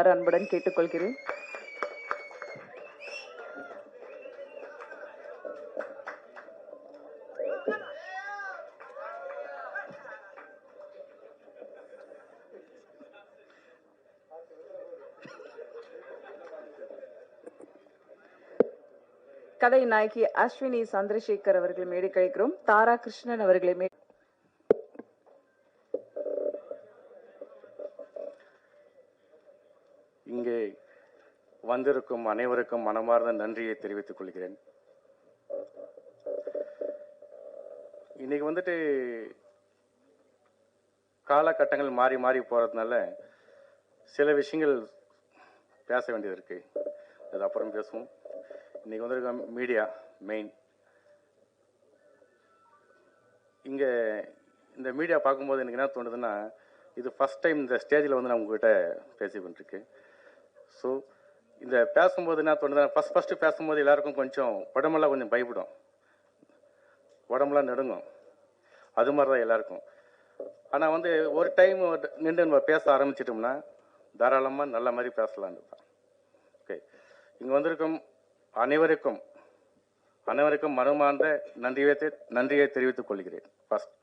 அன்புடன் கேட்டுக்கொள்கிறேன். கதை நாயகி அஸ்வினி சந்திரசேகர் அவர்களை மேடை கழிக்கிறோம். தாரா கிருஷ்ணன் அவர்களை இங்கே வந்திருக்கும் அனைவருக்கும் மனமார்ந்த நன்றியை தெரிவித்துக் கொள்கிறேன். இன்னைக்கு வந்துட்டு காலகட்டங்கள் மாறி மாறி போறதுனால சில விஷயங்கள் பேச வேண்டியது இருக்கு. அது அப்புறம் பேசுவோம். இன்னைக்கு வந்திருக்க மீடியா மெயின் இங்கே இந்த மீடியா பார்க்கும்போது எனக்கு என்ன தோணுதுன்னா, இது ஃபர்ஸ்ட் டைம் இந்த ஸ்டேஜில் வந்து நான் உங்ககிட்ட பேசிக்கொண்டிருக்கு. ஸோ இந்த பேசும்போது என்ன தோணுதுன்னா, ஃபஸ்ட்டு பேசும்போது எல்லாருக்கும் கொஞ்சம் உடம்பெல்லாம் கொஞ்சம் பயப்படும், உடம்புலாம் நடுங்கும். அது மாதிரி தான் எல்லாருக்கும். ஆனால் வந்து ஒரு டைம் நின்று நம்ம பேச ஆரம்பிச்சிட்டோம்னா தாராளமாக நல்ல மாதிரி பேசலான்னு தான். ஓகே, இங்கே வந்திருக்கும் அனைவருக்கும் மனமார்ந்த நன்றியை தெரிவித்துக் கொள்கிறேன். First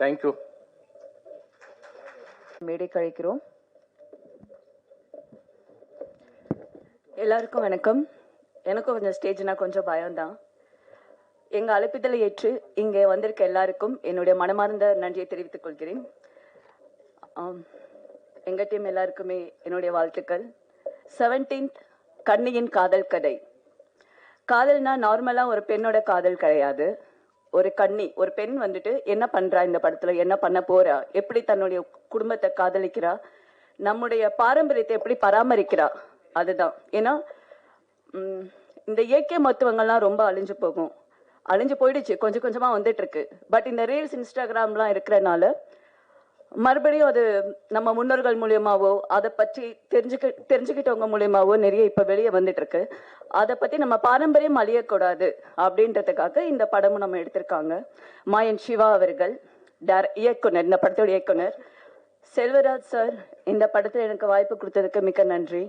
thank you. மேடை கழிக்கிறோம். எல்லாருக்கும் வணக்கம். எனக்கும் கொஞ்சம் ஸ்டேஜ்னா கொஞ்சம் பயம்தான். எங்க அழைப்பிதழை ஏற்று இங்கே வந்திருக்க எல்லாருக்கும் என்னுடைய மனமார்ந்த நன்றியை தெரிவித்துக் கொள்கிறேன். எங்க டீம் எல்லாருக்குமே என்னுடைய வாழ்த்துக்கள். 17th கண்ணியின் காதல் கதை. காதல்னா நார்மலா ஒரு பெண்ணோட காதல் கிடையாது. ஒரு கண்ணி, ஒரு பெண் வந்துட்டு என்ன பண்றா, இந்த படத்துல என்ன பண்ண போறா, எப்படி தன்னுடைய குடும்பத்தை காதலிக்கிறா, நம்முடைய பாரம்பரியத்தை எப்படி பராமரிக்கிறா, அதுதான். ஏன்னா இந்த இயற்கை மருத்துவங்கள்லாம் ரொம்ப அழிஞ்சு போயிடுச்சு, கொஞ்சம் கொஞ்சமா வந்துட்டு இருக்கு. பட் இந்த ரீல்ஸ், இன்ஸ்டாகிராம்லாம் இருக்கிறனால மறுபடியும் அது நம்ம முன்னோர்கள் மூலியமாவோ அதை பற்றி தெரிஞ்சுக்கிட்டவங்க மூலியமாவோ நிறைய இப்ப வெளியே வந்துட்டு இருக்கு. அதை பத்தி நம்ம பாரம்பரியம் அழியக்கூடாது அப்படின்றதுக்காக இந்த படமும் நம்ம எடுத்திருக்காங்க. மாயன் சிவா அவர்கள் இயக்குனர், இந்த படத்தோட இயக்குனர். செல்வராஜ் சார் இந்த படத்துல எனக்கு வாய்ப்பு கொடுத்ததுக்கு மிக்க நன்றி.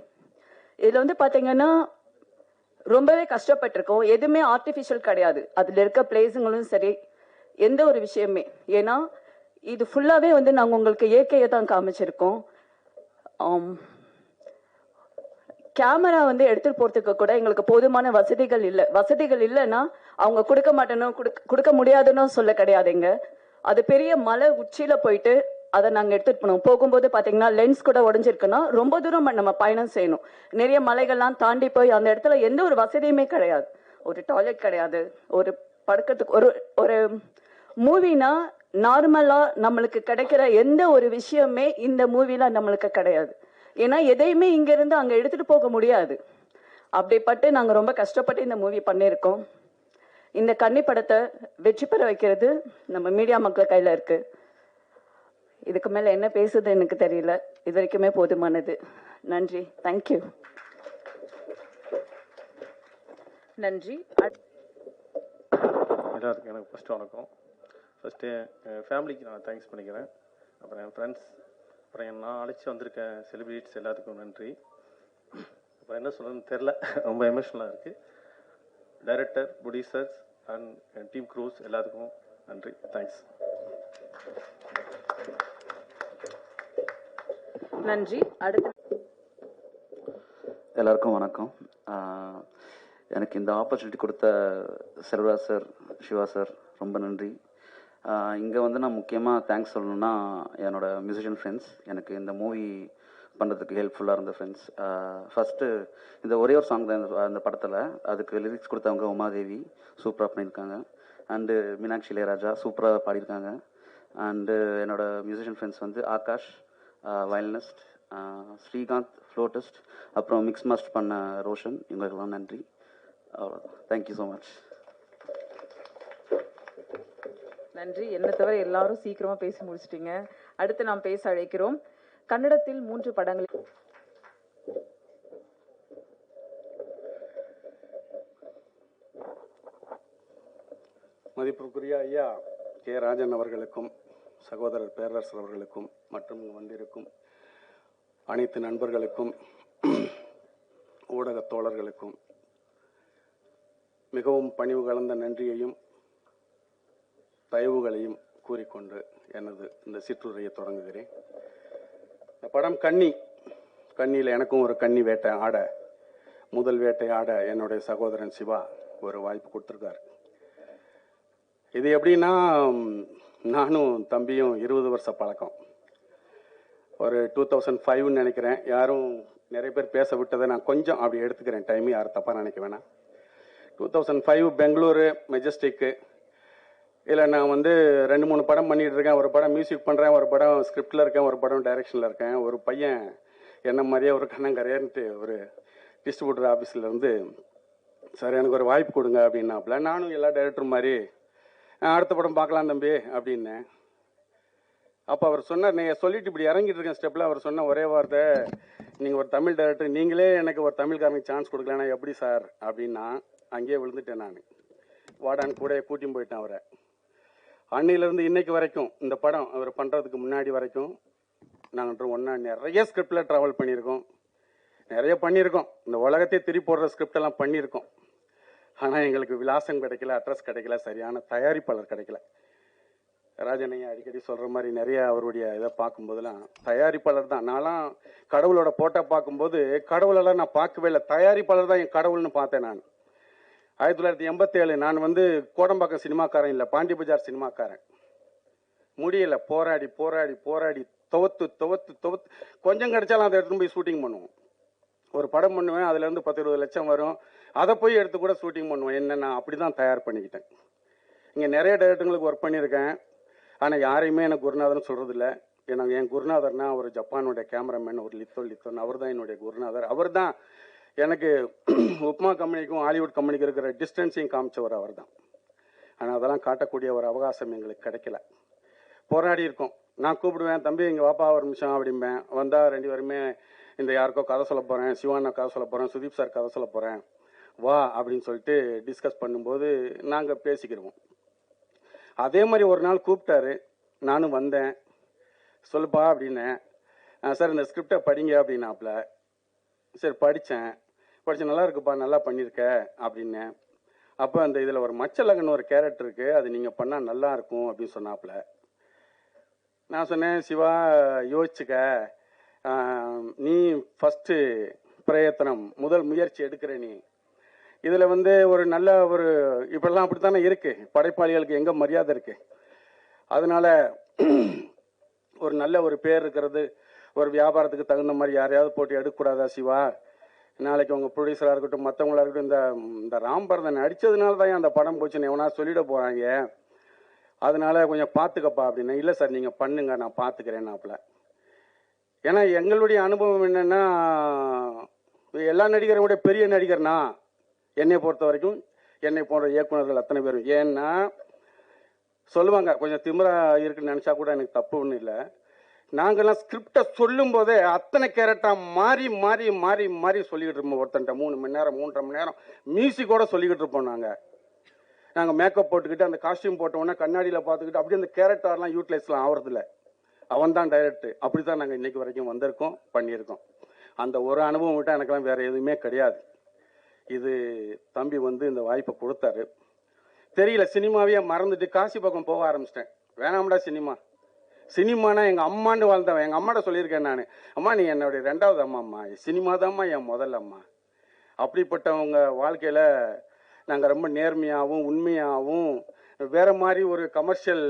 இதுல வந்து பாத்தீங்கன்னா ரொம்பவே கஷ்டப்பட்டிருக்கோம். எதுவுமே ஆர்டிபிஷியல் கிடையாது. அதுல இருக்க பிளேஸுங்களும் சரி, எந்த ஒரு விஷயமே. ஏன்னா இது ஃபுல்லாவே வந்து நாங்க உங்களுக்கு இயற்கையை தான் காமிச்சிருக்கோம். கேமரா வந்து எடுத்துட்டு போறதுக்கு கூட எங்களுக்கு போதுமான வசதிகள் இல்லைன்னா அவங்க கொடுக்க முடியாதுன்னு சொல்ல கிடையாதுங்க. அது பெரிய மலை உச்சியில போயிட்டு அதை நாங்க எடுத்துட்டு போனோம். போகும்போது பாத்தீங்கன்னா லென்ஸ் கூட உடஞ்சிருக்குன்னா ரொம்ப தூரம் நம்ம பயணம் செய்யணும். நிறைய மலைகள்லாம் தாண்டி போய் அந்த இடத்துல எந்த ஒரு வசதியுமே கிடையாது. ஒரு டாய்லெட் கிடையாது. ஒரு படுக்கிறதுக்கு ஒரு மூவினா நார்மலா நம்மளுக்கு கிடைக்கிற எந்த ஒரு விஷயமே இந்த மூவில நம்மளுக்கு கிடையாது. ஏன்னா எதையுமே இங்க இருந்து அங்க எடுத்துட்டு போக முடியாது. அப்படிப்பட்டு நாங்க ரொம்ப கஷ்டப்பட்டு இந்த மூவி பண்ணிருக்கோம். இந்த கன்னி படத்தை வெற்றி பெற வைக்கிறது நம்ம மீடியா மக்கள் கையில இருக்கு. இதுக்கு மேல என்ன பேசுது எனக்கு தெரியல. இது வரைக்குமே போதுமானது. நன்றி. தேங்க்யூ. நன்றி. எனக்கு ஃபர்ஸ்ட் வணக்கம். ஃபஸ்ட்டு என் ஃபேமிலிக்கு நான் தேங்க்ஸ் பண்ணிக்கிறேன். அப்புறம் என் ஃப்ரெண்ட்ஸ், அப்புறம் நான் அழைச்சி வந்திருக்க செலிபிரிட்டிஸ் எல்லாத்துக்கும் நன்றி. அப்புறம் என்ன சொல்கிறதுன்னு தெரில, ரொம்ப எமோஷ்னலாக இருக்குது. Director, producers and N team cruise எல்லாத்துக்கும் நன்றி. தேங்க்ஸ். நன்றி. அடுத்து எல்லாருக்கும் வணக்கம். எனக்கு இந்த ஆப்பர்ச்சுனிட்டி கொடுத்த செல்வராஜ் சார், சிவா சார் ரொம்ப நன்றி. இங்கே வந்து நான் முக்கியமாக தேங்க்ஸ் சொல்லணும்னா என்னோட மியூசிஷியன் ஃப்ரெண்ட்ஸ், எனக்கு இந்த மூவி பண்ணுறதுக்கு ஹெல்ப்ஃபுல்லாக இருந்த ஃப்ரெண்ட்ஸ். ஃபஸ்ட்டு இந்த ஒரே ஒரு சாங் தான் அந்த படத்தில், அதுக்கு லிரிக்ஸ் கொடுத்தவங்க உமாதேவி சூப்பராக பண்ணியிருக்காங்க. அண்டு மீனாட்சி இளையராஜா சூப்பராக பாடியிருக்காங்க. அண்டு என்னோட மியூசிஷியன் ஃப்ரெண்ட்ஸ் வந்து ஆகாஷ் வயலினிஸ்ட், ஸ்ரீகாந்த் ஃப்ளோட்டிஸ்ட், அப்புறம் மிக்ஸ் மாஸ்டர் பண்ண ரோஷன், இவங்களுக்கெல்லாம் நன்றி. Thank you so much. நன்றி. என்ன தவிர எல்லாரும் சீக்கிரமா பேசி முடிச்சிட்டீங்க. அடுத்து நாம் பேச அழைக்கிறோம். கன்னடத்தில் 3 படங்கள். மதிப்புக்குரிய ஐயா கே ராஜன் அவர்களுக்கும், சகோதரர் பேரரசர் அவர்களுக்கும் மற்றும் வந்திருக்கும் அனைத்து நண்பர்களுக்கும் ஊடக தோழர்களுக்கும் மிகவும் பணிவு கலந்த நன்றியையும் தயவுகளையும் கூறிக்கொண்டு எனது இந்த சிற்றுரையை தொடங்குகிறேன். இந்த படம் கன்னியில் எனக்கும் ஒரு கன்னி வேட்டை ஆட, முதல் வேட்டை ஆட என்னுடைய சகோதரன் சிவா ஒரு வாய்ப்பு கொடுத்துருக்காரு. இது எப்படின்னா, நானும் தம்பியும் 20 வருஷ பழக்கம். ஒரு 2005 நினைக்கிறேன். யாரும் நிறைய பேர் பேச விட்டதை நான் கொஞ்சம் அப்படி எடுத்துக்கிறேன் டைம், யாரும் தப்பாக நினைக்க வேணாம். 2005 பெங்களூரு மெஜஸ்டிக்கு. இல்லை நான் 2-3 படம் பண்ணிகிட்டு இருக்கேன். ஒரு படம் மியூசிக் பண்ணுறேன், ஒரு படம் ஸ்கிரிப்டில் இருக்கேன், ஒரு படம் டைரக்ஷனில் இருக்கேன். ஒரு பையன் என்ன மாதிரியே ஒரு கண்ணங்கரையன்ட்டு ஒரு டிஸ்ட்ரிபியூட்டர் ஆஃபீஸில் இருந்து, சார் எனக்கு ஒரு வாய்ப்பு கொடுங்க அப்படின்னாப்புல. நானும் எல்லா டைரக்டரும் மாதிரி அடுத்த படம் பார்க்கலாம் தம்பி அப்படின்னேன். அப்போ அவர் சொன்னார், நீங்கள் சொல்லிட்டு இப்படி இறங்கிட்டு இருக்கேன் ஸ்டெப்பில், அவர் சொன்ன ஒரே வார்த்தை, நீங்கள் ஒரு தமிழ் டைரக்டர், நீங்களே எனக்கு ஒரு தமிழ்காரனுக்கு சான்ஸ் கொடுக்கலன்னா எப்படி சார் அப்படின்னா, அங்கேயே விழுந்துட்டேன் நான். வாடான்னு கூட கூட்டியும் போயிட்டேன் அவரை. அன்னையிலேருந்து இன்னைக்கு வரைக்கும் இந்த படம் அவர் பண்ணுறதுக்கு முன்னாடி வரைக்கும் நாங்கள் ஒன்றா நிறைய ஸ்கிரிப்டில் ட்ராவல் பண்ணியிருக்கோம், நிறைய பண்ணியிருக்கோம். இந்த உலகத்தையே திருப்பி போடுற ஸ்கிரிப்டெல்லாம் பண்ணியிருக்கோம். ஆனால் எங்களுக்கு விலாசம் கிடைக்கல, அட்ரஸ் கிடைக்கல, சரியான தயாரிப்பாளர் கிடைக்கல. ராஜனையா அடிக்கடி சொல்கிற மாதிரி நிறைய அவருடைய இதை பார்க்கும்போதெல்லாம் தயாரிப்பாளர் தான். நான்லாம் கடவுளோட போட்டோ பார்க்கும்போது கடவுளெல்லாம் நான் பார்க்கவே இல்லை, தயாரிப்பாளர் தான் என் கடவுள்னு பார்த்தேன் நான். 1987 நான் கோடம்பாக்கம் சினிமாக்காரன் இல்லை, பாண்டி பஜார் சினிமாக்காரன். முடியல, போராடி போராடி போராடி துவத்து கொஞ்சம் கிடைச்சாலும் அதை எடுத்துன்னு போய் ஷூட்டிங் பண்ணுவோம். ஒரு படம் பண்ணுவேன், அதுலேருந்து 10-20 லட்சம் வரும், அதை போய் எடுத்து கூட ஷூட்டிங் பண்ணுவேன். என்ன நான் அப்படி தான் தயார் பண்ணிக்கிட்டேன். இங்கே நிறைய டைரக்டர்களுக்கு ஒர்க் பண்ணியிருக்கேன், ஆனால் யாரையுமே எனக்கு குருநாதர்னு சொல்கிறது இல்லை. எனக்கு என் குருநாதர்னா ஒரு ஜப்பானுடைய கேமராமேன், ஒரு லித்தோன், அவர் தான் என்னுடைய குருநாதர். அவர் தான் எனக்கு உப்மா கம்பெனிக்கும் ஹாலிவுட் கம்பெனிக்கு இருக்கிற டிஸ்டன்ஸையும் காமிச்சவர் அவர் தான். ஆனால் அதெல்லாம் காட்டக்கூடிய ஒரு அவகாசம் எங்களுக்கு கிடைக்கல. போராடி இருக்கோம். நான் கூப்பிடுவேன், தம்பி இங்கே வாப்பா ஒரு நிமிஷம் அப்படிம்பேன். வந்தால் 2 பேருமே இந்த யாருக்கோ கதை சொல்ல போகிறேன், சிவானா கதை சொல்ல போகிறேன், சுதீப் சார் கதை சொல்ல போகிறேன், வா அப்படின்னு சொல்லிட்டு டிஸ்கஸ் பண்ணும்போது நாங்கள் பேசிக்கிடுவோம். அதே மாதிரி ஒரு நாள் கூப்பிட்டாரு, நானும் வந்தேன். சொல்லுப்பா அப்படின்னேன். சார் இந்த ஸ்கிரிப்டை படிங்க அப்படின்னாப்புல. சரி படித்தேன் நல்லா இருக்குப்பா, நல்லா பண்ணியிருக்க அப்படின்னேன். அப்போ அந்த இதில் ஒரு மச்சலகன் ஒரு கேரக்டர் இருக்குது, அது நீங்கள் பண்ணால் நல்லா இருக்கும் அப்படின்னு சொன்னாப்புல. நான் சொன்னேன், சிவா யோசிச்சுக்க, நீ ஃபஸ்ட்டு பிரயத்தனம், முதல் முயற்சி எடுக்கிற நீ. இதில் ஒரு நல்ல ஒரு இப்பெல்லாம் அப்படித்தானே இருக்குது, படைப்பாளிகளுக்கு எங்கே மரியாதை இருக்குது. அதனால் ஒரு நல்ல ஒரு பேர் இருக்கிறது, ஒரு வியாபாரத்துக்கு தகுந்த மாதிரி யாரையாவது போட்டு எடுக்கக்கூடாதா சிவா? நாளைக்கு உங்கள் ப்ரொடியூசராக இருக்கட்டும், மற்றவங்களா இருக்கட்டும், இந்த ராம்பரதன் அடித்ததுனால தான் அந்த படம் போச்சுன்னு எவனா சொல்லிட போகிறாங்க, அதனால கொஞ்சம் பார்த்துக்கப்பா அப்படின்னா. இல்லை சார் நீங்கள் பண்ணுங்க, நான் பார்த்துக்கிறேன்னாப்புல. ஏன்னா எங்களுடைய அனுபவம் என்னென்னா, எல்லா நடிகரோட பெரிய நடிகர்னா என்னை பொறுத்த வரைக்கும், என்னை போன்ற இயக்குநர்கள் அத்தனை பேரும். ஏன்னா சொல்லுவாங்க, கொஞ்சம் திமிரா இருக்குன்னு நினச்சா கூட எனக்கு தப்பு ஒன்றும் இல்லை. நாங்கள்லாம் ஸ்கிரிப்டை சொல்லும் போதே அத்தனை கேரக்டராக மாறி மாறி மாறி மாறி சொல்லிக்கிட்டு இருப்போம். ஒருத்தன்ட்ட 3 மணி நேரம் 3.5 மணி நேரம் மியூசிக்கோட சொல்லிக்கிட்டு இருப்போம். நாங்கள் மேக்கப் போட்டுக்கிட்டு அந்த காஸ்டியூம் போட்டோன்னா கண்ணாடியில் பார்த்துக்கிட்டு அப்படியே அந்த கேரக்டர்லாம் யூட்டிலைஸ்லாம் ஆகிறதில்ல. அவன் தான் டைரக்டர். அப்படி தான் நாங்கள் இன்றைக்கி வரைக்கும் வந்திருக்கோம், பண்ணியிருக்கோம். அந்த ஒரு அனுபவம் விட்டால் எனக்கெல்லாம் வேறு எதுவுமே கிடையாது. இது தம்பி இந்த வாய்ப்பை கொடுத்தாரு. தெரியல, சினிமாவே மறந்துட்டு காசி பக்கம் போக ஆரம்பிச்சிட்டேன். வேணாம்டா சினிமானா எங்கள் அம்மான்னு வாழ்ந்தவன். எங்கள் அம்மாட்ட சொல்லியிருக்கேன் நான், அம்மா நீ என்னுடைய 2வது அம்மா, சினிமா தான்மா என் முதல் அம்மா. அப்படிப்பட்டவங்க வாழ்க்கையில் நாங்கள் ரொம்ப நேர்மையாகவும் உண்மையாகவும் வேற மாதிரி ஒரு கமர்ஷியல்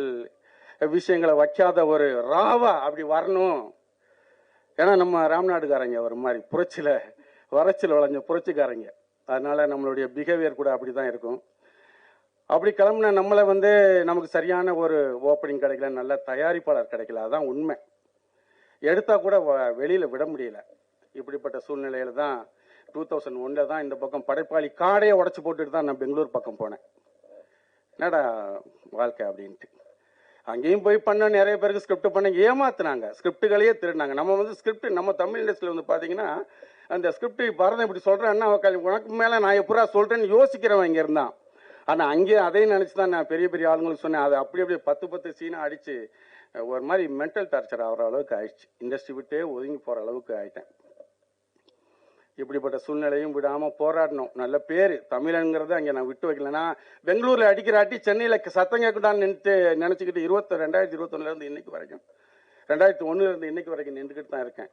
விஷயங்களை வைக்காத ஒரு ராவா அப்படி வரணும். ஏன்னா நம்ம ராம்நாடுக்காரங்க ஒரு மாதிரி வறட்சியில் விளைஞ்ச புரட்சிக்காரங்க. அதனால நம்மளுடைய பிஹேவியர் கூட அப்படி தான் இருக்கும். அப்படி கிளம்புன நம்மளை நமக்கு சரியான ஒரு ஓப்பனிங் கிடைக்கல, நல்ல தயாரிப்பாளர் கிடைக்கல, அதான் உண்மை. எடுத்தால் கூட வெளியில் விட முடியல. இப்படிப்பட்ட சூழ்நிலையில தான் 2001 தான் இந்த பக்கம் படைப்பாளி காடையை உடச்சி போட்டுட்டு தான் நான் பெங்களூர் பக்கம் போனேன். என்னடா வாழ்க்கை அப்படின்ட்டு அங்கேயும் போய் பண்ண, நிறைய பேருக்கு ஸ்கிரிப்ட் பண்ண ஏமாத்துனாங்க, ஸ்கிரிப்டுகளையே திருடினாங்க. நம்ம ஸ்கிரிப்ட் நம்ம தமிழ் இண்டஸ்ட்ரியில் பார்த்தீங்கன்னா, அந்த ஸ்கிரிப்ட் பரதம் இப்படி சொல்கிறேன்னா உனக்கு மேலே நான் எப்படா சொல்கிறேன்னு யோசிக்கிறவன் இங்கே இருந்தான். ஆனால் அங்கேயே அதையும் நினச்சி தான் நான் பெரிய பெரிய ஆளுங்களுக்கு சொன்னேன். அதை அப்படி அப்படியே 10 சீனாக அடித்து ஒரு மாதிரி மென்டல் டார்ச்சர் ஆகிற அளவுக்கு ஆயிடுச்சு. இண்டஸ்ட்ரி விட்டே ஒதுங்கி போகிற அளவுக்கு ஆயிட்டேன். இப்படிப்பட்ட சூழ்நிலையும் விடாமல் போராடணும். நல்ல பேர் தமிழனுங்கிறத அங்கே நான் விட்டு வைக்கலன்னா, பெங்களூரில் அடிக்கிறாட்டி சென்னையில் சத்தம் கேட்கட்டான்னு நினச்சிக்கிட்டு 2021 இன்னைக்கு வரைக்கும் 2001 இன்னைக்கு வரைக்கும் நின்றுக்கிட்டு தான் இருக்கேன்.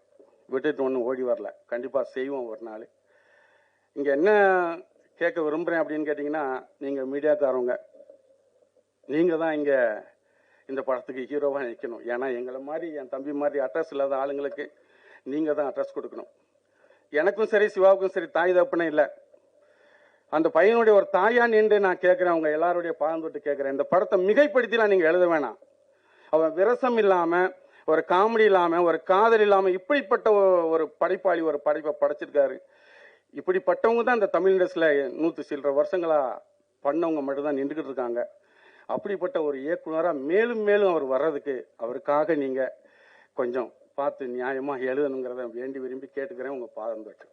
விட்டுட்டு ஒன்றும் ஓடி வரல. கண்டிப்பாக செய்வோம் ஒரு நாள். இங்கே என்ன கேட்க விரும்புகிறேன் அப்படின்னு கேட்டிங்கன்னா, நீங்கள் மீடியாக்காரவங்க, நீங்கள் தான் இங்கே இந்த படத்துக்கு ஹீரோவாக நிற்கணும். ஏன்னா எங்களை மாதிரி என் தம்பி மாதிரி அட்ரஸ் இல்லாத ஆளுங்களுக்கு நீங்கள் தான் அட்ரஸ் கொடுக்கணும். எனக்கும் சரி சிவாவுக்கும் சரி தாய் தப்புனே இல்லை. அந்த பையனுடைய ஒரு தாயா நின்று நான் கேட்குறேன், அவங்க எல்லாருடைய பாதம் தொட்டு கேட்குறேன், இந்த படத்தை மிகைப்படுத்திலாம் நீங்கள் எழுத வேணாம். அவன் விரசம் இல்லாமல், ஒரு காமெடி இல்லாமல், ஒரு காதல் இல்லாமல் இப்படிப்பட்ட ஒரு படைப்பாளி ஒரு படைப்பை படைச்சிருக்காரு. இப்படிப்பட்டவங்க தான் இந்த தமிழ் இண்டஸ்ட்ரியில் 100 சில்லற வருஷங்களாக பண்ணவங்க மட்டும்தான் நின்றுக்கிட்டு இருக்காங்க. அப்படிப்பட்ட ஒரு இயக்குனராக மேலும் மேலும் அவர் வர்றதுக்கு அவருக்காக நீங்கள் கொஞ்சம் பார்த்து நியாயமாக எழுதணுங்கிறத வேண்டி விரும்பி கேட்டுக்கிறேன். உங்கள் பாதம் தொட்டு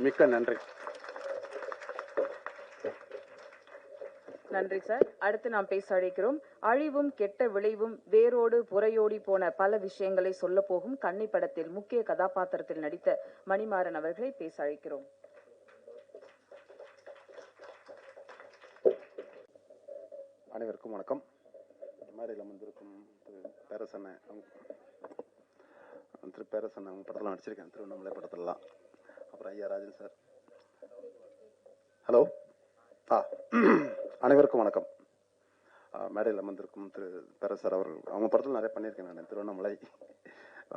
மிக்க நன்றி. நன்றி சார். அடுத்து நாம் பேச அழைக்கிறோம். அழிவும் கெட்ட விளைவும் வேரோடு புறையோடி போன பல விஷயங்களை சொல்ல போகும் கன்னி படத்தில் முக்கிய கதாபாத்திரத்தில் நடித்த மணிமாறன் அவர்களை பேச அழைக்கிறோம். அனைவருக்கும் வணக்கம். மேடையில் வந்திருக்கும் பேரசனை பேரசன் அவங்க படத்தில் நடிச்சிருக்கேன், திருவண்ணாமலை படத்துலலாம். அப்புறம் ஐயா ராஜன் சார். ஹலோ. அனைவருக்கும் வணக்கம். மேடையில் வந்திருக்கும் திரு பேரசர் அவர்கள், அவங்க படத்தில் நிறைய பண்ணியிருக்கேன். நான் திருவண்ணாமலை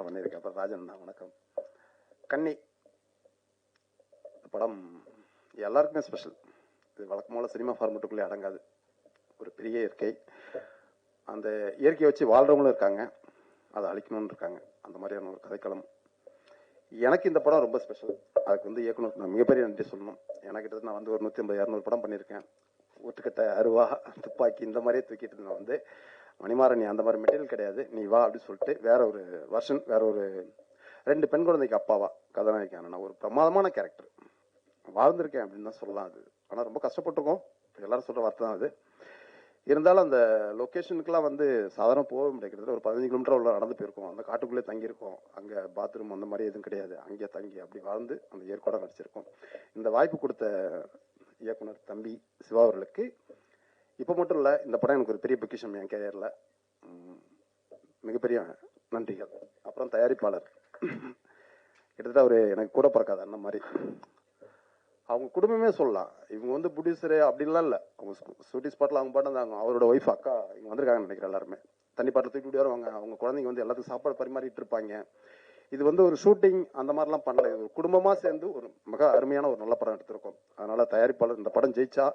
பண்ணியிருக்கேன். அப்புறம் ராஜன் வணக்கம். கன்னி படம் எல்லாருக்குமே ஸ்பெஷல். இது வழக்கமான சினிமா ஃபார்மேட்டுக்குள்ளே அடங்காது. ஒரு பெரிய இயற்கை, அந்த இயற்கையை வச்சு வாழ்றவங்களும் இருக்காங்க, அதை அழிக்கணும்னு இருக்காங்க. அந்த மாதிரியான ஒரு கதைக்களம். எனக்கு இந்த படம் ரொம்ப ஸ்பெஷல். அதுக்கு இயக்குனர் நான் மிகப்பெரிய நன்றி சொல்லணும். எனக்கு நான் ஒரு 150-200 படம் பண்ணியிருக்கேன். ஒட்டுக்கட்ட அருவா துப்பாக்கி இந்த மாதிரியே தூக்கிட்டு நான் மணிமாறன் நீ அந்த மாதிரி மெட்டீரியல் கிடையாது, நீ வா அப்படின்னு சொல்லிட்டு வேற ஒரு வருஷன், வேற ஒரு 2 பெண் குழந்தைக்கு அப்பாவா கதாநாயகன். நான் ஒரு பிரமாதமான கேரக்டர் வாழ்ந்திருக்கேன் அப்படின்னு தான் சொல்லலாம். அது ஆனால் ரொம்ப கஷ்டப்பட்டிருக்கோம், எல்லாரும் சொல்ற வார்த்தை தான் அது. இருந்தாலும் அந்த லொக்கேஷனுக்குலாம் சாதாரண போக முடியாது. ஒரு 15 கிலோமீட்டர் உள்ள நடந்து போயிருக்கோம். அந்த காட்டுக்குள்ளே தங்கியிருக்கோம். அங்கே பாத்ரூம் அந்த மாதிரி எதுவும் கிடையாது. அங்கே தங்கி அப்படி வாழ்ந்து அந்த ஏற்கோட நடிச்சிருக்கோம். இந்த வாய்ப்பு கொடுத்த இயக்குனர் தம்பி சிவா அவர்களுக்கு இப்போ மட்டும் இல்லை, இந்த படம் எனக்கு ஒரு பெரிய பொக்கிஷம் என் கேரியரில். மிகப்பெரிய நன்றிகள். அப்புறம் தயாரிப்பாளர், கிட்டத்தட்ட அவர் எனக்கு கூட பிறக்காது அண்ணன் மாதிரி. அவங்க குடும்பமே சொல்லலாம். இவங்க ப்ரொடியூசரு அப்படின்லாம் இல்லை. அவங்க ஷூட்டிங் ஸ்பாட்டில் அவங்க பாட்டு இருந்தாங்க. அவரோட ஒய்ஃப் அக்கா இங்கே வந்திருக்காங்கன்னு நினைக்கிறேன். எல்லாருமே தண்ணி பாட்டில் தூக்கிட்டு வருவாங்க. அவங்க குழந்தைங்க எல்லாத்துக்கும் சாப்பாடு பரிமாறிட்டு இருப்பாங்க. இது ஒரு ஷூட்டிங் அந்த மாதிரிலாம் பண்ணல. இது ஒரு குடும்பமாக சேர்ந்து ஒரு மிக அருமையான ஒரு நல்ல படம் எடுத்திருக்கோம். அதனால தயாரிப்பாளர் இந்த படம் ஜெயிச்சா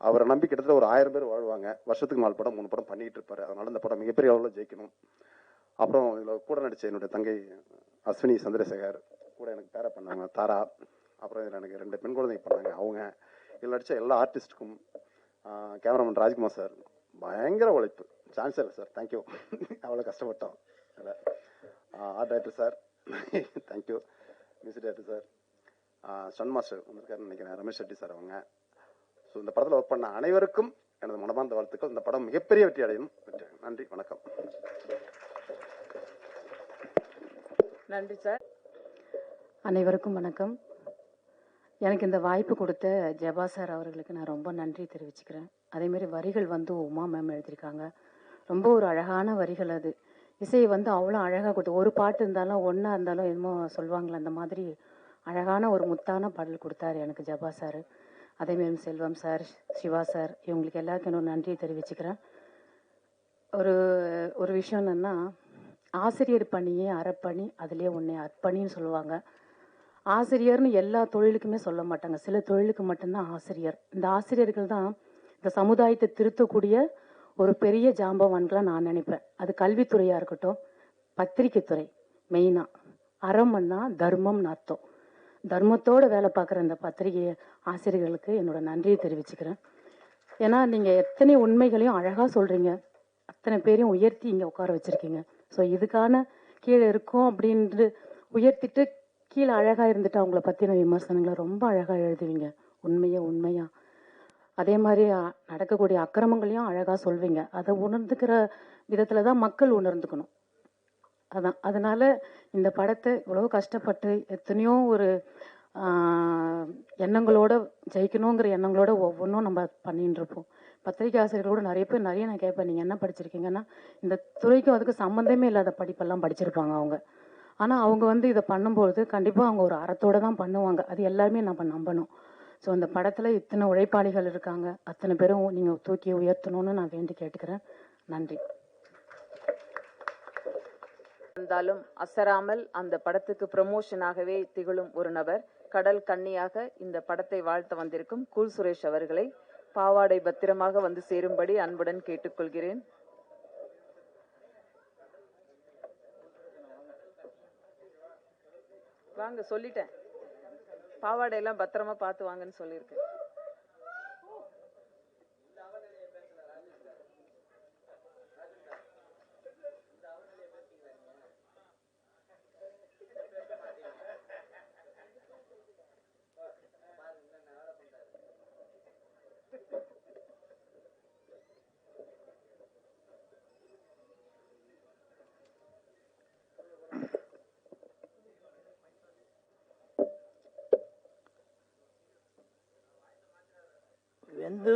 அவரை நம்பி கிட்டத்தட்ட ஒரு 1000 பேர் வாழ்வாங்க. வருஷத்துக்கு 4 படம் 3 படம் பண்ணிட்டு இருப்பாரு. அதனால இந்த படம் மிகப்பெரிய அளவில் ஜெயிக்கணும். அப்புறம் இதில் கூட நடித்த என்னுடைய தங்கை அஸ்வினி சந்திரசேகர், கூட எனக்கு பேர பண்ணாங்க தாரா. அப்புறம் இதில் எனக்கு 2 பெண் குழந்தைங்க பண்ணாங்க. அவங்க இதில் நடித்த எல்லா ஆர்டிஸ்ட்டுக்கும், கேமராமேன் ராஜ்குமார் சார் பயங்கர உழைப்பு, சான்ஸ் இல்லை சார், தேங்க்யூ. அவ்வளோ கஷ்டப்பட்டோம். Art director sir thank you. Music director sir, stun master வந்திருக்காருன்னு நினைக்கிறேன், ரமேஷ் ரெட்டி சார். அவங்க ஸோ இந்த படத்தில் ஒர்க் பண்ண அனைவருக்கும் எனது மனமார்ந்த வாழ்த்துக்கள். இந்த படம் மிகப்பெரிய வெற்றி அடையணும். நன்றி, வணக்கம். நன்றி சார். அனைவருக்கும் வணக்கம். எனக்கு இந்த வாய்ப்பு கொடுத்த ஜபா சார் அவர்களுக்கு நான் ரொம்ப நன்றி தெரிவிச்சுக்கிறேன். அதேமாரி வரிகள் உமா மேம் எழுதியிருக்காங்க. ரொம்ப ஒரு அழகான வரிகள். அது இசையை அவ்வளோ அழகாக கொடுத்து, ஒரு பாட்டு இருந்தாலும் ஒன்றா இருந்தாலும் என்னமோ சொல்லுவாங்களே அந்த மாதிரி அழகான ஒரு முத்தான பாடல் கொடுத்தாரு எனக்கு ஜபா சார். அதேமாரி செல்வம் சார், சிவா சார், இவங்களுக்கு எல்லாருக்கும் இன்னொரு நன்றியை தெரிவிச்சுக்கிறேன். ஒரு விஷயம் என்னென்னா, ஆசிரியர் பணியே அறப்பணி, அதிலே உன்னை அர்ப்பணின்னு சொல்லுவாங்க. ஆசிரியர்னு எல்லா தொழிலுக்குமே சொல்ல மாட்டாங்க, சில தொழிலுக்கு மட்டும்தான் ஆசிரியர். இந்த ஆசிரியர்கள் தான் இந்த சமுதாயத்தை திருத்தக்கூடிய ஒரு பெரிய ஜாம்பவான்களாக நான் நினைப்பேன். அது கல்வித்துறையாக இருக்கட்டும், பத்திரிகை துறை, மெயினாக அறம்னா தர்மம்னு அர்த்தம். தர்மத்தோடு வேலை பார்க்குற இந்த பத்திரிகை ஆசிரியர்களுக்கு என்னோட நன்றியை தெரிவிச்சுக்கிறேன். ஏன்னா நீங்கள் எத்தனை உண்மைகளையும் அழகாக சொல்கிறீங்க, அத்தனை பேரையும் உயர்த்தி இங்கே உட்கார வச்சுருக்கீங்க. ஸோ இதுக்கான கீழே இருக்கும் அப்படின்ட்டு உயர்த்திட்டு கீழே அழகாக இருந்துட்டு அவங்கள பற்றின விமர்சனங்களை ரொம்ப அழகாக எழுதுவீங்க. உண்மையாக அதே மாதிரி நடக்கக்கூடிய அக்கிரமங்களையும் அழகாக சொல்வீங்க. அதை உணர்ந்துக்கிற விதத்தில் தான் மக்கள் உணர்ந்துக்கணும். அதான் அதனால இந்த படத்தை இவ்வளோ கஷ்டப்பட்டு எத்தனையோ ஒரு எண்ணங்களோட ஜெயிக்கணுங்கிற எண்ணங்களோட ஒவ்வொன்றும் நம்ம பண்ணிட்டு இருப்போம். பத்திரிகை ஆசிரியர்களோட நிறைய பேர் நான் கேட்பேன், நீங்கள் என்ன படிச்சிருக்கீங்கன்னா இந்த துறைக்கும் அதுக்கு சம்மந்தமே இல்லாத படிப்பெல்லாம் படிச்சிருப்பாங்க அவங்க. ஆனால் அவங்க இதை பண்ணும்போது கண்டிப்பாக அவங்க ஒரு அறத்தோடு தான் பண்ணுவாங்க. அது எல்லாருமே நம்ம நம்பணும். ஸோ அந்த படத்தில் இத்தனை உழைப்பாளிகள் இருக்காங்க, அத்தனை பேரும் நீங்கள் தூக்கி உயர்த்தணும்னு நான் வேண்டி கேட்டுக்கிறேன். நன்றி. இருந்தாலும் அசராமல் அந்த படத்துக்கு ப்ரமோஷனாகவே திகழும் ஒரு நபர், கடல் கன்னியாக இந்த படத்தை வாழ்த்த வந்திருக்கும் கூல் சுரேஷ் அவர்களை பாவாடை பத்திரமாக வந்து சேரும்படி அன்புடன் கேட்டுக்கொள்கிறேன். வாங்க, சொல்லிட்டேன், பாவாடையெல்லாம் பத்திரமா பார்த்து வாங்கன்னு சொல்லியிருக்கேன். வெந்து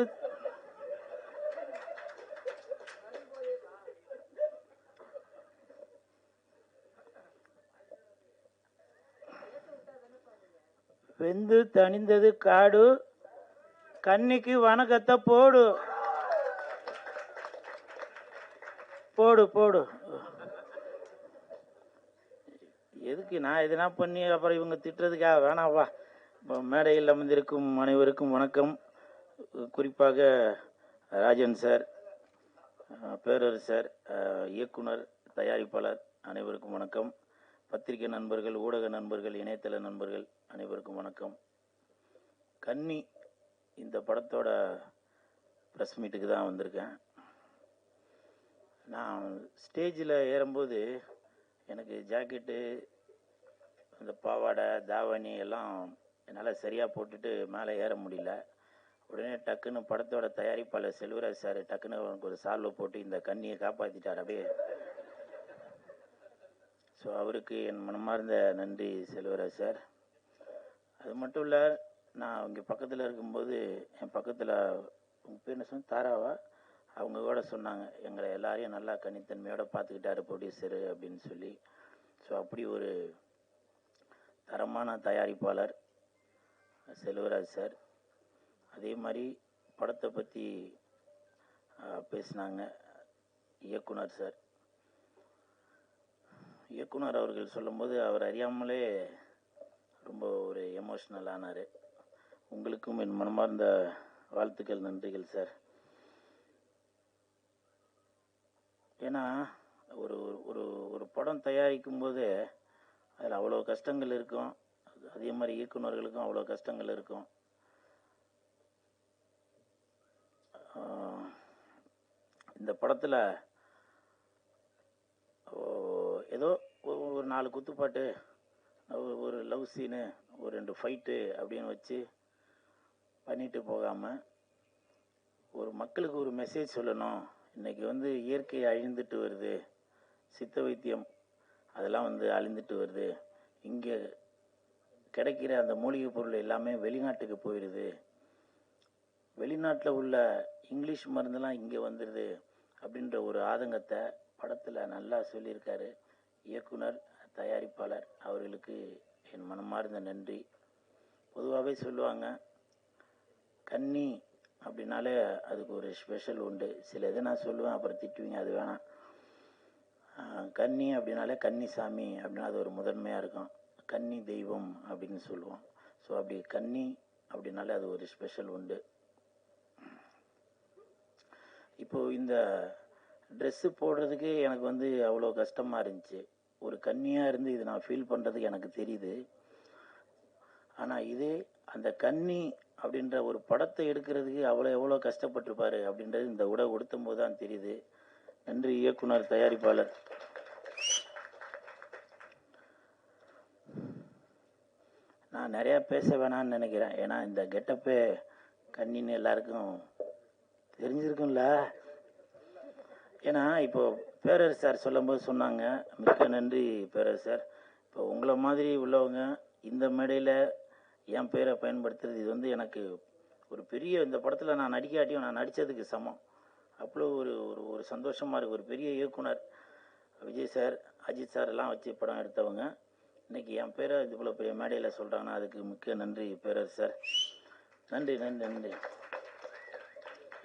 வெந்து தணிந்தது காடு, கன்னிக்கு வணக்கத்தை போடு போடு போடு. எதுக்கு நான் எதுனா பண்ணி அப்புறம் இவங்க திட்டுறதுக்காக வேணாவா. மேடையில் அமர்ந்திருக்கும் அனைவருக்கும் வணக்கம். குறிப்பாக ராஜன் சார், பேரரசர், இயக்குனர், தயாரிப்பாளர் அனைவருக்கும் வணக்கம். பத்திரிகை நண்பர்கள், ஊடக நண்பர்கள், இணையதள நண்பர்கள் அனைவருக்கும் வணக்கம். கன்னி இந்த படத்தோட ப்ரெஸ் மீட்டுக்கு தான் வந்திருக்கேன். நான் ஸ்டேஜில் ஏறும்போது எனக்கு ஜாக்கெட்டு, அந்த பாவாடை, தாவணி எல்லாம் என்னால் சரியாக போட்டுட்டு மேலே ஏற முடியல. உடனே டக்குன்னு படத்தோட தயாரிப்பாளர் செல்வராஜ் சார் டக்குன்னு அவனுக்கு ஒரு சால்வை போட்டு இந்த கன்னியை காப்பாற்றிட்டார் அப்படியே. ஸோ அவருக்கு என் மனமார்ந்த நன்றி செல்வராஜ் சார். அது மட்டும் இல்லை, நான் இங்கே பக்கத்தில் இருக்கும்போது என் பக்கத்தில் உங்கள் பேர் என்ன சொன்ன, தாராவா, அவங்க கூட சொன்னாங்க எங்களை எல்லாரையும் நல்லா கன்னித்தன்மையோடு பார்த்துக்கிட்டாரு ப்ரொடியூசரு அப்படின்னு சொல்லி. ஸோ அப்படி ஒரு தரமான தயாரிப்பாளர் செல்வராஜ் சார். அதே மாதிரி படத்தை பற்றி பேசினாங்க இயக்குனர் சார். இயக்குனர் அவர்கள் சொல்லும்போது அவர் அறியாமலே ரொம்ப ஒரு எமோஷ்னல் ஆனார். உங்களுக்கும் என் மனமார்ந்த வாழ்த்துக்கள், நன்றிகள் சார். ஏன்னா ஒரு ஒரு ஒரு படம் தயாரிக்கும் போது அதில் அவ்வளோ கஷ்டங்கள் இருக்கும். அதே மாதிரி இயக்குனர்களுக்கும் அவ்வளோ கஷ்டங்கள் இருக்கும். இந்த படத்தில் ஏதோ ஒரு 4 குத்துப்பாட்டு, ஒரு லவ் சீனு, ஒரு 2 ஃபைட்டு அப்படின்னு வச்சு பண்ணிட்டு போகாமல் ஒரு மக்களுக்கு ஒரு மெசேஜ் சொல்லணும். இன்றைக்கி இயற்கை அழிந்துட்டு வருது, சித்த வைத்தியம் அதெல்லாம் அழிந்துட்டு வருது, இங்கே கிடைக்கிற அந்த மூலிகை பொருள் எல்லாமே வெளிநாட்டுக்கு போயிடுது, வெளிநாட்டில் உள்ள இங்கிலீஷ் மருந்தெல்லாம் இங்கே வந்துடுது அப்படின்ற ஒரு ஆதங்கத்தை படத்தில் நல்லா சொல்லியிருக்காரு இயக்குனர், தயாரிப்பாளர் அவர்களுக்கு என் மனமார்ந்த நன்றி. பொதுவாகவே சொல்லுவாங்க கன்னி அப்படின்னாலே அதுக்கு ஒரு ஸ்பெஷல் உண்டு. சில இதை நான் சொல்லுவேன், அப்புறம் திட்டுவீங்க, அது வேணாம். கன்னி அப்படின்னாலே கன்னிசாமி அப்படின்னா அது ஒரு முதன்மையாக இருக்கும். கன்னி தெய்வம் அப்படின்னு சொல்லுவோம். ஸோ அப்படி கன்னி அப்படின்னாலே அது ஒரு ஸ்பெஷல் உண்டு. இப்போது இந்த ட்ரெஸ்ஸு போடுறதுக்கு எனக்கு அவ்வளோ கஷ்டமாக இருந்துச்சு. ஒரு கன்னியாக இருந்து இது நான் ஃபீல் பண்ணுறதுக்கு எனக்கு தெரியுது. ஆனால் இதே அந்த கன்னி அப்படின்ற ஒரு படத்தை எடுக்கிறதுக்கு எவ்வளோ கஷ்டப்பட்டிருப்பாரு அப்படின்றது இந்த உடை உடுத்தும் போது தான் தெரியுது. நன்றி இயக்குனர், தயாரிப்பாளர். நான் நிறையா பேச வேணான்னு நினைக்கிறேன். ஏன்னா இந்த கெட்டப்பே கன்னின்னு எல்லாருக்கும் தெரிஞ்சிருக்கும்ல. ஏன்னா இப்போ பேரரசு சார் சொல்லும்போது சொன்னாங்க, மிக்க நன்றி பேரரசு சார். இப்போ உங்களை மாதிரி உள்ளவங்க இந்த மேடையில் என் பேரை பயன்படுத்துறது, இது வந்து எனக்கு ஒரு பெரிய, இந்த படத்தில் நான் நடிக்காட்டியும் நான் நடித்ததுக்கு சமம். அவ்வளோ ஒரு ஒரு ஒரு சந்தோஷமாக இருக்குது. ஒரு பெரிய இயக்குனர் விஜய் சார், அஜித் சார் எல்லாம் வச்சு படம் எடுத்தவங்க இன்றைக்கி என் பேரை இது போல் பெரிய மேடையில் சொல்கிறாங்கன்னா அதுக்கு மிக்க நன்றி பேரரசு சார். நன்றி நன்றி நன்றி.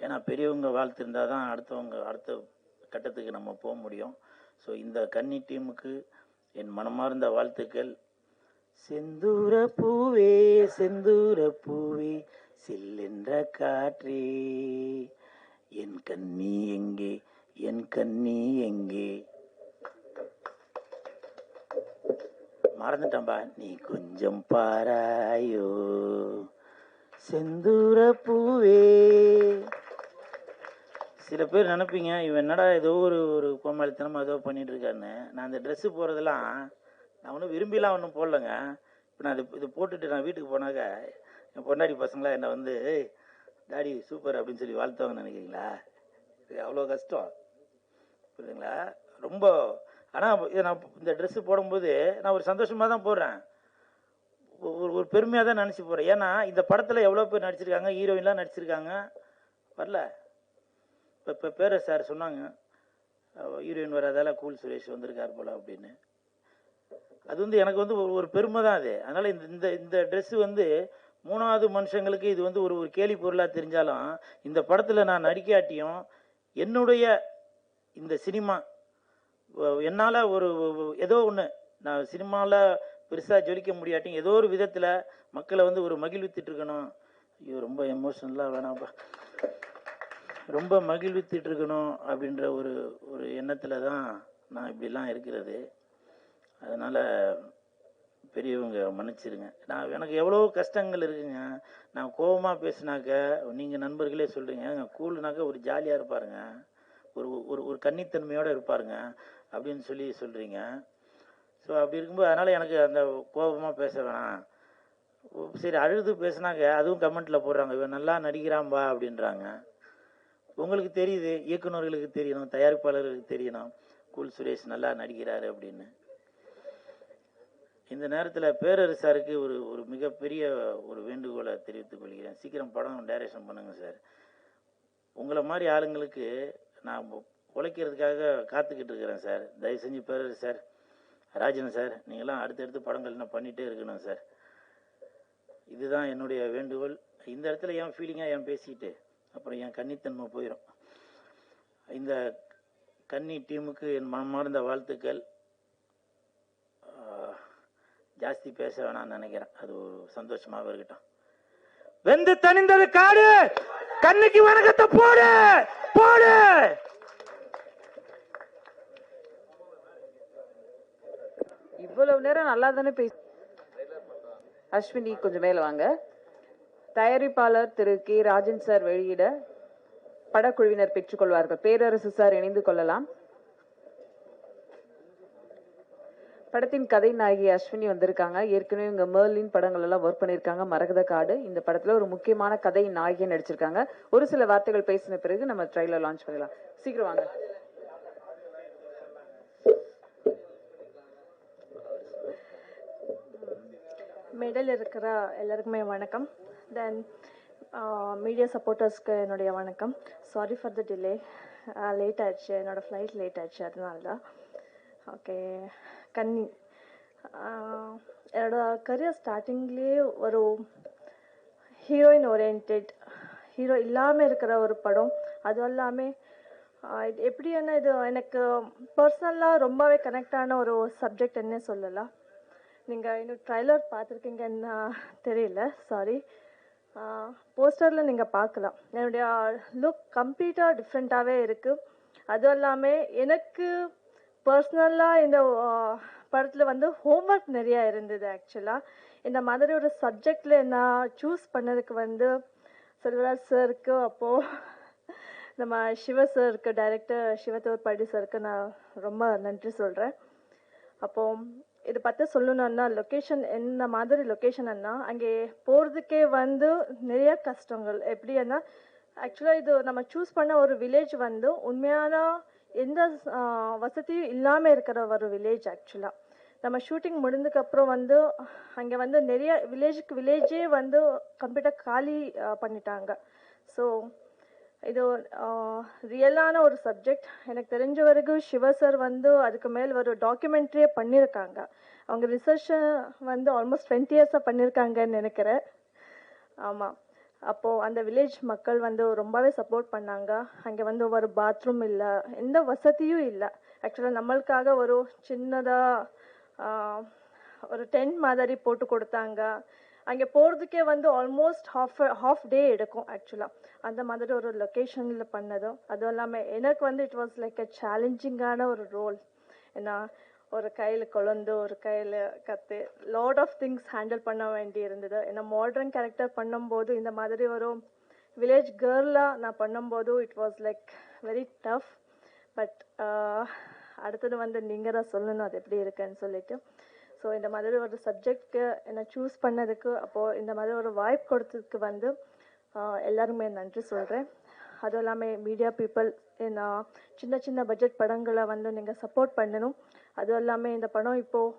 ஏன்னா பெரியவங்க வாழ்த்து இருந்தால் தான் அடுத்த கட்டத்துக்கு நம்ம போக முடியும். ஸோ இந்த கன்னி டீமுக்கு என் மனமார்ந்த வாழ்த்துக்கள். செந்தூர பூவே செந்தூர பூவே சில்லென்ற காற்றே என் கன்னி எங்கே என் கன்னி எங்கே. மறந்துட்டம்பா. நீ கொஞ்சம் பாராயோ செந்தூர பூவே. சில பேர் நினைப்பீங்க இவன் என்னடா ஏதோ ஒரு கோமாளித்தனமாக ஏதோ பண்ணிட்டு இருக்காருன்னு. நான் அந்த ட்ரெஸ்ஸு போடுறதெல்லாம் நான் ஒன்றும் விரும்பிலாம் ஒன்றும் போடலைங்க. இப்போ நான் இது போட்டுட்டு நான் வீட்டுக்கு போனாக்க என் பொண்டாடி பசங்களாம் என்னை வந்து டாடி சூப்பர் அப்படின்னு சொல்லி வாழ்த்துவாங்கன்னு நினைக்கிறீங்களா? இது அவ்வளோ கஷ்டம், புரியுதுங்களா? ரொம்ப. ஆனால் இதை நான் இந்த ட்ரெஸ்ஸு போடும்போது நான் ஒரு சந்தோஷமாக தான் போடுறேன், ஒரு பெருமையாக தான் நினச்சி போகிறேன். ஏன்னா இந்த படத்தில் எவ்வளோ பேர் நடிச்சிருக்காங்க, ஹீரோயின்லாம் நடிச்சிருக்காங்க, வரல. இப்போ பேர சார் சொன்னாங்க ஹீரோயின் வராதால கூல் சுரேஷ் வந்திருக்கார் போல அப்படின்னு. அது வந்து எனக்கு வந்து ஒரு பெருமை தான் அது. அதனால் இந்த ட்ரெஸ்ஸு வந்து மூணாவது மனுஷங்களுக்கு இது வந்து ஒரு கேலி பொருளாக தெரிஞ்சாலும் இந்த படத்தில் நான் நடிக்காட்டியும் என்னுடைய இந்த சினிமா என்னால் ஏதோ ஒன்று நான் சினிமாவில் பெருசாக ஜொலிக்க முடியாட்டியும் ஏதோ ஒரு விதத்தில் மக்களை வந்து ஒரு மகிழ்வித்துட்டு இருக்கணும். ஐயோ ரொம்ப எமோஷனலாக வேணாம்ப்பா, ரொம்ப மகிழ்வித்துட்டு இருக்கணும் அப்படின்ற ஒரு எண்ணத்தில் தான் நான் இப்படிலாம் இருக்கிறது. அதனால் பெரியவங்க மன்னிச்சிருங்க. எனக்கு எவ்வளோ கஷ்டங்கள் இருக்குங்க. நான் கோபமாக பேசினாக்க நீங்கள் நண்பர்களே சொல்கிறீங்க கூல்னாக்க ஒரு ஜாலியாக இருப்பாருங்க, ஒரு கன்னித்தன்மையோடு இருப்பாருங்க அப்படின்னு சொல்கிறீங்க. ஸோ அப்படி இருக்கும்போது அதனால் எனக்கு அந்த கோபமாக பேச வேணாம். சரி அழுது பேசினாக்க அதுவும் கமெண்ட்டில் போடுறாங்க இவன் நல்லா நடிக்கிறான்பா அப்படின்றாங்க. உங்களுக்கு தெரியுது, இயக்குநர்களுக்கு தெரியணும், தயாரிப்பாளர்களுக்கு தெரியணும் கூல் சுரேஷ் நல்லா நடிக்கிறாரு அப்படின்னு. இந்த நேரத்தில் பேரரசு சாருக்கு ஒரு மிகப்பெரிய ஒரு வேண்டுகோளை தெரிவித்துக் கொள்கிறேன். சீக்கிரம் படம் டைரக்ஷன் பண்ணுங்க சார். உங்களை மாதிரி ஆளுங்களுக்கு நான் உழைக்கிறதுக்காக காத்துக்கிட்டு இருக்கிறேன் சார். தயவு செஞ்சு பேரரசு சார், ராஜன் சார், நீங்களாம் அடுத்தடுத்து படங்கள் என்ன பண்ணிகிட்டே இருக்கணும் சார். இதுதான் என்னுடைய வேண்டுகோள். இந்த இடத்துல ஏன் ஃபீலிங்காக ஏன் பேசிக்கிட்டு அப்புறம் என் கன்னித்தன்மை போயிடும். இந்த கன்னி டீமுக்கு என் மனமார்ந்த வாழ்த்துக்கள். ஜாஸ்தி பேச வேணாம்னு நினைக்கிறேன், அது ஒரு சந்தோஷமாக இருக்கட்டும். வெந்து தணிந்தது காடு, கண்ணுக்கு வணக்கத்தை போடு போடு. இவ்வளவு நேரம் நல்லா தானே பேசி. அஸ்வினி கொஞ்சம் மேல வாங்க. தயாரிப்பாளர் திரு கே ராஜன் சார் வெளியிட படக்குழுவினர் பெற்றுக்கொள்வார்கள். பேரரசு சார் இணைந்து கொள்ளலாம். படத்தின் கதை நாயகி அஸ்வினி வந்திருக்காங்க. ஏற்கனவே இவங்க மேர்லின் படங்கள் எல்லாம் ஒர்க் பண்ணியிருக்காங்க. மரகத காடு இந்த படத்துல ஒரு முக்கியமான கதை நாயகியை நடிச்சிருக்காங்க. ஒரு சில வார்த்தைகள் பேசின பிறகு நம்ம ட்ரைலர் லான்ச் பண்ணலாம். சீக்கிரம் வாங்க. மேடையில் இருக்கிற எல்லாருக்குமே வணக்கம். தென் மீடியா சப்போர்ட்டர்ஸ்க்கு என்னுடைய வணக்கம். Sorry for the delay, late ஆயிடுச்சு, என்னோடய ஃப்ளைட் லேட் ஆயிடுச்சு, அதனால தான். ஓகே, கன்னி என்னோட கரியர் ஸ்டார்டிங்லேயே ஒரு ஹீரோயின் ஓரியன்ட், ஹீரோ இல்லாமல் இருக்கிற ஒரு படம். அதுவும் இல்லாமல் இது எப்படின்னா இது எனக்கு பர்சனலாக ரொம்பவே கனெக்டான ஒரு சப்ஜெக்ட் என்ன சொல்லலாம். நீங்கள் இன்னும் ட்ரைலர் பார்த்துருக்கீங்கன்னா தெரியல, சாரி. போஸ்டரில் நீங்கள் பார்க்கலாம். என்னுடைய லுக் கம்ப்ளீட்டாக டிஃப்ரெண்ட்டாகவே இருக்குது. அதுவும் இல்லாமல் எனக்கு பர்சனலாக இந்த படத்தில் வந்து ஹோம்ஒர்க் நிறையா இருந்தது. ஆக்சுவலாக இந்த மாதிரி ஒரு சப்ஜெக்டில் நான் சூஸ் பண்ணதுக்கு வந்து செல்வராஜ் சாருக்கு, அப்போது நம்ம சிவ சாருக்கு, டைரக்டர் சிவத்தோர் படி சாருக்கு நான் ரொம்ப நன்றி சொல்கிறேன். அப்போ இதை பற்றி சொல்லணும்னா லொக்கேஷன் என்ன மாதிரி லொக்கேஷன் அண்ணா அங்கே போகிறதுக்கே வந்து நிறைய கஷ்டங்கள் எப்படின்னா ஆக்சுவலாக இது நம்ம சூஸ் பண்ண ஒரு வில்லேஜ் வந்து உண்மையான எந்த வசதியும் இல்லாமல் இருக்கிற ஒரு வில்லேஜ் ஆக்சுவலாக. நம்ம ஷூட்டிங் முடிந்ததுக்கப்புறம் வந்து அங்கே வந்து நிறைய வில்லேஜே வந்து கம்ப்ளீட்டாக காலி பண்ணிட்டாங்க. ஸோ இது ரியலான ஒரு சப்ஜெக்ட். எனக்கு தெரிஞ்ச வரைக்கும் சிவா சார் வந்து அதுக்கு மேல் ஒரு டாக்குமெண்ட்ரியே பண்ணியிருக்காங்க. அவங்க ரிசர்ச்சை வந்து ஆல்மோஸ்ட் 20 இயர்ஸாக பண்ணியிருக்காங்கன்னு நினைக்கிறேன். ஆமாம். அப்போது அந்த வில்லேஜ் மக்கள் வந்து ரொம்பவே சப்போர்ட் பண்ணாங்க. அங்கே வந்து ஒரு பாத்ரூம் இல்லை, எந்த வசதியும் இல்லை. ஆக்சுவலாக நம்மளுக்காக ஒரு சின்னதாக ஒரு டென்ட் மாதிரி போட்டு கொடுத்தாங்க. அங்கே போகிறதுக்கே வந்து ஆல்மோஸ்ட் ஹாஃப் டே எடுக்கும் ஆக்சுவலாக. அந்த மாதிரி ஒரு லொக்கேஷனில் பண்ணதும் அதுவும் இல்லாமல் எனக்கு வந்து இட் வாஸ் லைக் அ சேலஞ்சிங்கான ஒரு ரோல். ஏன்னா ஒரு கையில் குழந்து ஒரு கையில் கத்து லாட் ஆஃப் திங்ஸ் ஹேண்டில் பண்ண வேண்டி இருந்தது. ஏன்னா மாடர்ன் கேரக்டர் பண்ணும்போது இந்த மாதிரி ஒரு வில்லேஜ் கேர்லாக நான் பண்ணும்போது it was like very tough. But அடுத்தது வந்து நீங்கள் தான் சொல்லணும் அது எப்படி இருக்குன்னு சொல்லிட்டு. ஸோ இந்த மாதிரி ஒரு சப்ஜெக்ட்க்கு என்னை சூஸ் பண்ணதுக்கு அப்போது இந்த மாதிரி ஒரு வாய்ப்பு கொடுத்ததுக்கு வந்து எல்லாருமே நன்றி சொல்கிறேன். அதுவும் இல்லாமல் மீடியா பீப்புள் சின்ன சின்ன பட்ஜெட் படங்களை வந்து நீங்கள் சப்போர்ட் பண்ணணும். அதுவும் இல்லாமல் இந்த படம் இப்போது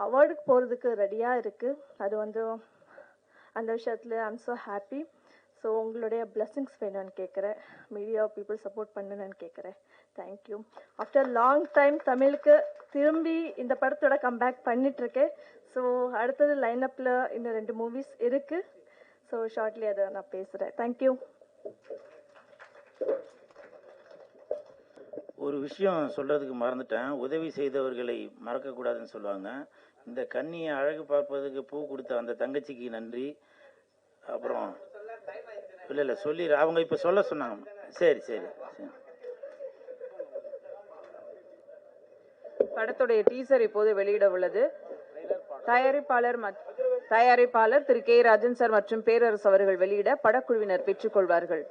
அவார்டுக்கு போகிறதுக்கு ரெடியாக இருக்குது. அது வந்து அந்த விஷயத்தில் ஐம் ஸோ ஹாப்பி. ஸோ உங்களுடைய பிளெஸ்ஸிங்ஸ் வேணும்னு கேட்குறேன். மீடியா பீப்புள் சப்போர்ட் பண்ணணும்னு கேட்குறேன். தேங்க்யூ. ஆஃப்டர் லாங் டைம் தமிழுக்கு திரும்பி இந்த படத்தோட கம்பேக் பண்ணிகிட்ருக்கேன். ஸோ அடுத்தது லைனப்பில் இன்னும் 2 மூவிஸ் இருக்குது. ஸோ ஷார்ட்லி அதை நான் பேசுகிறேன். தேங்க்யூ. ஒரு விஷயம் சொல்கிறதுக்கு மறந்துட்டேன். உதவி செய்தவர்களை மறக்கக்கூடாதுன்னு சொல்லுவாங்க. இந்த கண்ணியை அழகு பார்ப்பதுக்கு பூ கொடுத்த அந்த தங்கச்சிக்கு நன்றி. அப்புறம் இல்லை சொல்லிடு, அவங்க இப்போ சொல்ல சொன்னாங்க. சரி சரி சரி. படத்துடைய டீசர் இப்போது வெளியிட உள்ளது. தயாரிப்பாளர் திரு கே ராஜன் சார் மற்றும் பேரரசு அவர்கள் வெளியிட படக்குழுவினர் பெற்றுக்கொள்வார்கள்.